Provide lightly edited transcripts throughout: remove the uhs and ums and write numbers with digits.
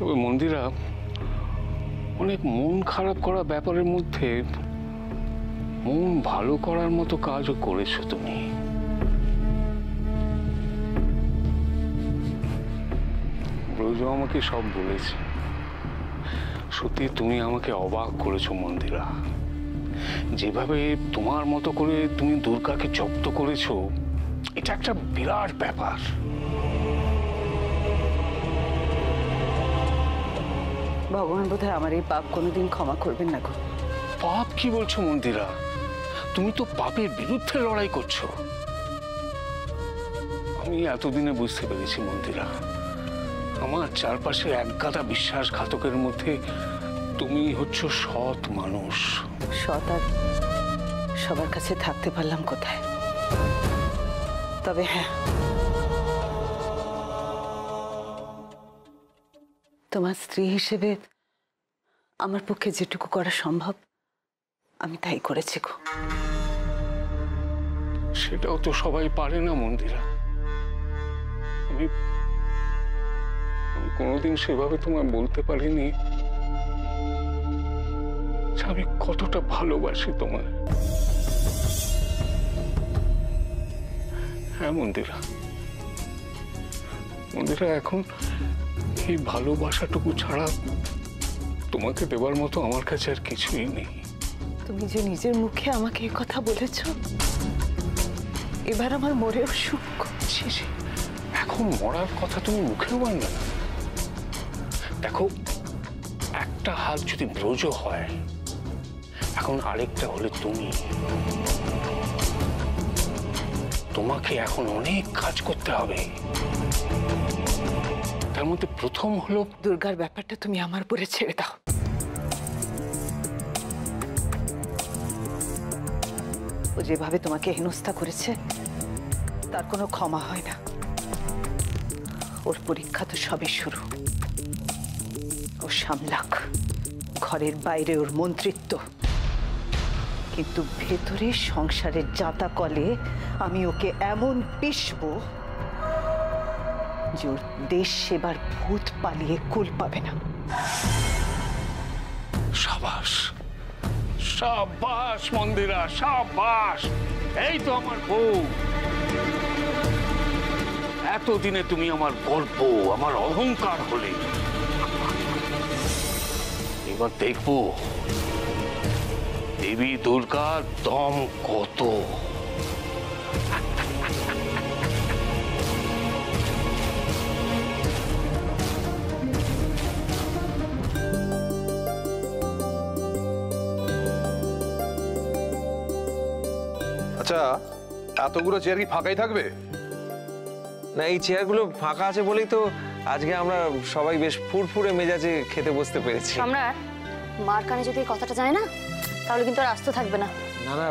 তবে মন্দিরা, অনেক মন খারাপ করা ব্যাপারের মধ্যে মন ভালো করার মতো কাজও করেছো তুমি। ব্রজ আমাকে সব বলেছে। সত্যি তুমি আমাকে অবাক করেছো মন্দিরা। যেভাবে তোমার মতো করে তুমি দুর্গাকে জব্দ করেছো, এটা একটা বিরাট ব্যাপার। ভগবান বোধহয় আমার এই পাপ কোনোদিন ক্ষমা করবেন না গো। পাপ কি বলছো মন্দিরা? তুমি তো পাপের বিরুদ্ধে লড়াই করছো। আমি এতদিনে বুঝতে পেরেছি মন্দিরা, আমার চারপাশে একগাদা বিশ্বাসঘাতকের মধ্যে তুমি হচ্ছ সৎ মানুষ। সৎ আর সবার কাছে থাকতে পারলাম কোথায়? তবে হ্যাঁ, তোমার স্ত্রী হিসেবে আমার পক্ষে যেটুকু করা সম্ভব আমি তাই করেছি গো। সেটাও তো সবাই পারে না মন্দিরা। আমি কোনোদিন সেভাবে তোমায় বলতে পারিনি আমি কতটা ভালোবাসি তোমায়। হ্যাঁ মন্দিরা, মন্দিরা এখন এই ভালোবাসাটুকু ছাড়া তোমাকে দেবার মতো আমার কাছে আর কিছুই নেই। তুমি যে নিজের মুখে আমাকে এই কথা বলেছ, এবার আমার মরেও সুখ। এখন মরার কথা তুমি মুখেও আনবে না। দেখো, একটা হাত যদি ব্রজ হয়, এখন আরেকটা হলে তুমি। তোমাকে এখন অনেক কাজ করতে হবে। তার মধ্যে প্রথম হলো দুর্গার ব্যাপারটা তুমি আমার উপরে ছেড়ে দাও। ও যেভাবে তোমাকে হেনস্থা করেছে তার কোনো ক্ষমা হয় না। ওর পরীক্ষা তো সবে শুরু। ও সামলাক, ঘরের বাইরে ওর মন্ত্রিত্ব, কিন্তু ভেতরে সংসারের জাতা কলে আমি ওকে এমন পিষবো যে ওর দেশ সেবার ভূত পালিয়ে কুল পাবে না। সাবাস, সাবাস মন্দিরা, সাবাস। এই তো আমার বউ। এতদিনে তুমি আমার গর্ব, আমার অহংকার হলে। এবার দেখবো দেবী দুর্গার দম কত। আচ্ছা, এতগুলো চেয়ার কি ফাঁকাই থাকবে? না, এই চেয়ারগুলো ফাঁকা আছে বলেই তো আজকে আমরা সবাই বেশ ফুরফুরে মেজাজে খেতে বসতে পেরেছি। সম্রাট, মার কানে যদি এই কথাটা যায় না, তাহলে কিন্তু আর আস্ত থাকবে না। না না,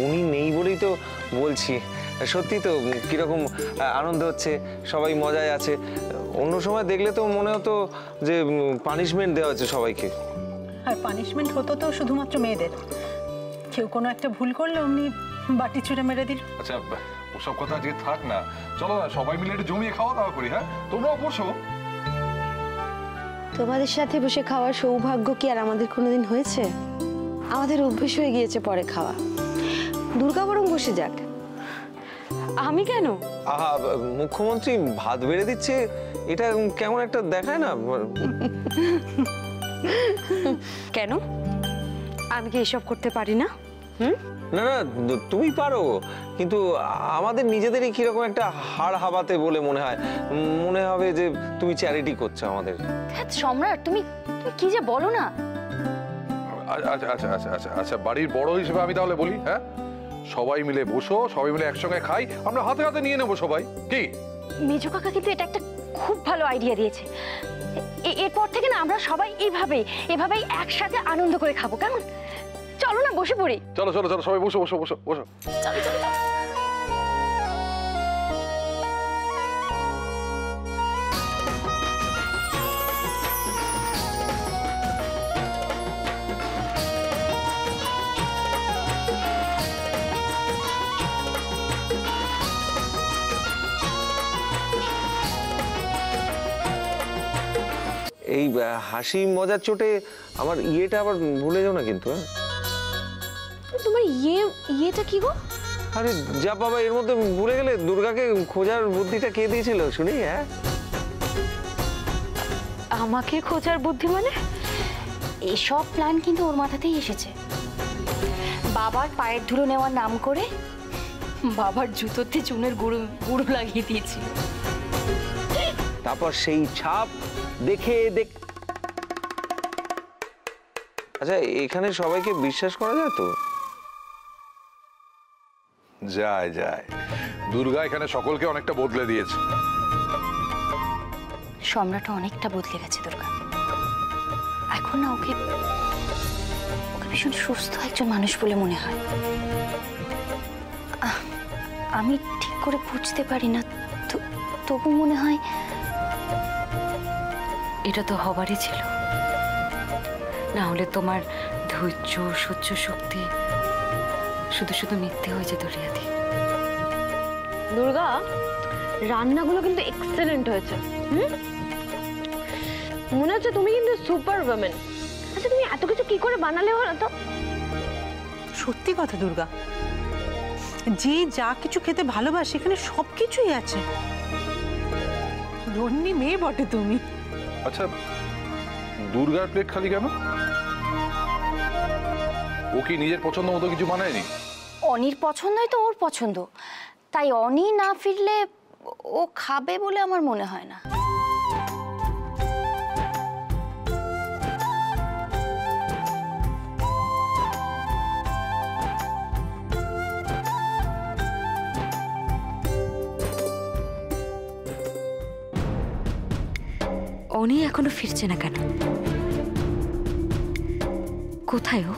উনি নেই বলেই তো বলছি। সত্যি তো কিরকম আনন্দ হচ্ছে, সবাই মজায় আছে। অন্য সময় দেখলে তো মনে হতো যে পানিশমেন্ট দেওয়া হচ্ছে সবাইকে। আর পানিশমেন্ট হতো তো শুধুমাত্র মেয়েদের। কেউ কোনো একটা ভুল করলে অমনি বাটি ছুঁড়ে মেরে দিল। আচ্ছা, ওসব কথা আজকে থাক না, চলো না সবাই মিলে একটু জমিয়ে খাওয়া দাওয়া করি। হ্যাঁ, তোমরাও বসো। তোমাদের সাথে বসে খাওয়ার সৌভাগ্য কি আর আমাদের কোনোদিন হয়েছে? আমাদের অভ্যেস হয়ে গিয়েছে পরে খাওয়া। দুর্গা বরং বসে যাক। আমি কেন? আহা, মুখ্যমন্ত্রী ভাত বেড়ে দিচ্ছে, এটা কেমন একটা দেখায় না? কেন? আমি কি এসব করতে পারি না? না না, তুমি পারো, কিন্তু আমাদের নিজেদেরই কিরকম একটা হাড় হাবাতে বলে মনে হয়। মনে হবে যে তুমি চ্যারিটি করছো আমাদের। সম্রাট, তুমি কি যে বলো না। আচ্ছা আচ্ছা আচ্ছা আচ্ছা আচ্ছা, বাড়ির বড় হিসেবে আমি তাহলে বলি, হ্যাঁ, সবাই মিলে বসো, সবাই মিলে একসঙ্গে খাই, আমরা হাতে হাতে নিয়ে নেবো সবাই। কি মেজো কাকা কিন্তু এটা একটা খুব ভালো আইডিয়া দিয়েছে। এরপর থেকে না আমরা সবাই এভাবেই একসাথে আনন্দ করে খাবো, কেমন? চলো না বসে পড়ি। চলো চলো চলো, সবাই বসো বসো বসো বসো। চলো চলো। এই হাসি মজার চোটে আমার ইয়েটা আবার ভুলে যাও না কিন্তু। হ্যাঁ, তোমার ইয়েটা কি গো? আরে যা বাবা, এর মধ্যে ভুলে গেলে? দুর্গাকে খোঁজার বুদ্ধিটা কে দিয়েছিল শুনি? হ্যাঁ, আমাকে খোঁজার বুদ্ধি মানে? এসব প্ল্যান কিন্তু ওর মাথাতেই এসেছে। বাবার পায়ের ধুলো নেওয়ার নাম করে বাবার জুতোতে চুনের গুঁড়ো লাগিয়ে দিয়েছিল। তারপর সেই ছাপ দেখে আচ্ছা, এখানে সবাইকে বিশ্বাস করা যায় তো? যায় যায়, দুর্গা এখানে সকলকে অনেকটা বদলে দিয়েছে। সম্রাটও অনেকটা বদলে গেছে দুর্গা। এখন না ওকে ভীষণ সুস্থ একজন মানুষ বলে মনে হয়। আমি ঠিক করে বুঝতে পারি না, তবু মনে হয় এটা তো হবারই ছিল। না হলে তোমার ধৈর্য সহ্য শক্তি শুধু শুধু মিথ্যে হয়ে যেত রিয়াদি। দুর্গা, রান্নাগুলো কিন্তু এক্সেলেন্ট হয়েছে। মনে হচ্ছে তুমি কিন্তু সুপার ওম্যান। আচ্ছা, তুমি এত কিছু কি করে বানালে হলো তো? সত্যি কথা দুর্গা, যে যা কিছু খেতে ভালোবাসে এখানে সবকিছুই আছে। ধন্যী মেয়ে বটে তুমি। আচ্ছা, দুর্গার প্লেট খালি কেন? ও কি নিজের পছন্দ মতো কিছু বানায়নি? অনির পছন্দই তো ওর পছন্দ, তাই অনি না ফিরলে ও খাবে বলে আমার মনে হয় না। অনি এখনো ফিরছে না কেন? কোথায় ও?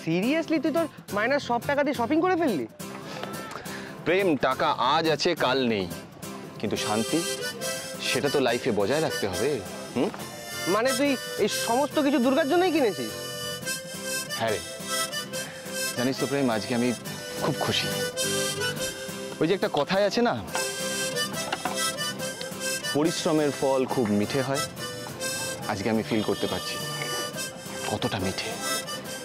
সিরিয়াসলি তুই তোর মাইনাস সব টাকা দিয়ে শপিং করে ফেললি? প্রেম, টাকা আজ আছে কাল নেই, কিন্তু শান্তি সেটা তো লাইফে বজায় রাখতে হবে। মানে তুই এই সমস্ত কিছু দুর্গার জন্যই কিনেছিস? হ্যাঁ রে, জানিস তো প্রেম, আজকে আমি খুব খুশি। ওই যে একটা কথাই আছে না, পরিশ্রমের ফল খুব মিঠে হয়। আজকে আমি ফিল করতে পারছি কতটা মিঠে।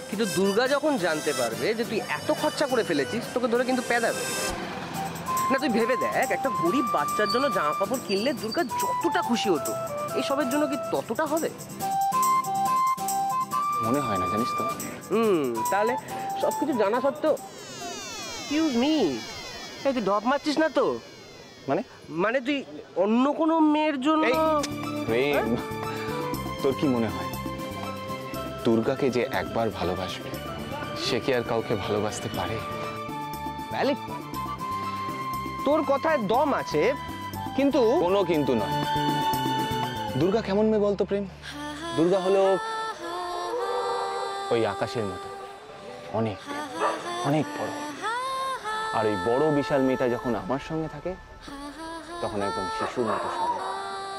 কিন্তু দুর্গা যখন জানতে পারবে যে তুই এত খরচা করে ফেলেছিস, তোকে ধরে কিন্তু পেদাবে না। তুই ভেবে দেখ, একটা গরিব বাচ্চার জন্য জামা কাপড় কিনলে দুর্গা যতটা খুশি হতো, এইসবের জন্য কি ততটা হবে? মনে হয় না, জানিস তো। তাহলে সবকিছু জানা সত্ত্বেও এক্সকিউজ মি, তুই ঢপ মারছিস না তো? মানে তুই অন্য কোনো মেয়ের জন্য? প্রেম, তোর কি মনে হয় দুর্গাকে যে একবার ভালোবাসবে সে কি আর কাউকে ভালোবাসতে পারে? ভ্যালিড, তোর কথায় দম আছে, কিন্তু কোনো কিন্তু নয়। দুর্গা কেমন মেয়ে বলতো প্রেম? দুর্গা হলো ওই আকাশের মতো অনেক অনেক বড়। আর ওই বড় বিশাল মেয়েটা যখন আমার সঙ্গে থাকে তখন একদম শিশুর মতো সরল।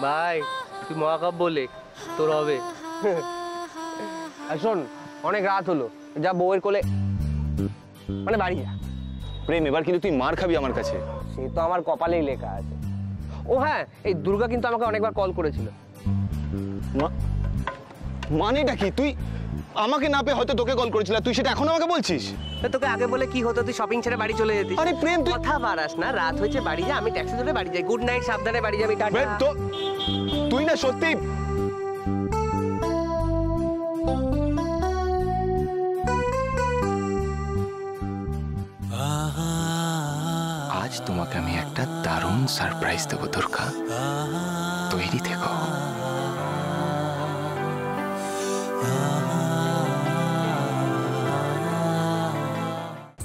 ভাই তুই মহাকাব্য লেখ, তোর হবে। আর শোন, অনেক রাত হলো, যা বউয়ের কোলে মানে বাড়ি যা। প্রেম, এবার কিন্তু তুই মার খাবি আমার কাছে। সে তো আমার কপালেই লেখা আছে। ও হ্যাঁ, এই দুর্গা কিন্তু আমাকে অনেকবার কল করেছিল। মানেটা কি? তুই আমাকে না পেয়ে হয়তো তোকে কল করেছিল, তুই সেটা এখন আমাকে বলছিস? তোকে আগে বলে কি হতো, তুই শপিং ছেড়ে বাড়ি চলে যেতিস। আরে প্রেম, তুই কথা বাড়াস না। রাত হয়েছে, বাড়ি যা, আমি ট্যাক্সি ধরে বাড়ি যাই। গুড নাইট, সাবধানে বাড়ি যাবি। টাটা। প্রেম, তো তুই না সত্যি আজ তোমাকে আমি একটা দারুণ সারপ্রাইজ দেবো দুর্গা, তৈরি থেকো।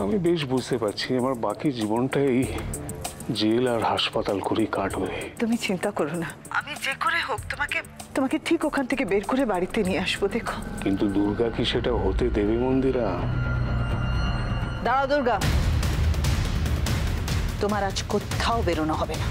আমি বেশ বুঝতে পারছি আমার বাকি জীবনটা এই জেল আর হাসপাতাল করেই কাটবে। তুমি চিন্তা করো না, আমি যে করে হোক তোমাকে ঠিক ওখান থেকে বের করে বাড়িতে নিয়ে আসবো। দেখো, কিন্তু দুর্গা কি সেটা হতে দেবে মন্দিরা? দাঁড়াও দুর্গা, তোমার আজ কোথাও বেরোনো হবে না।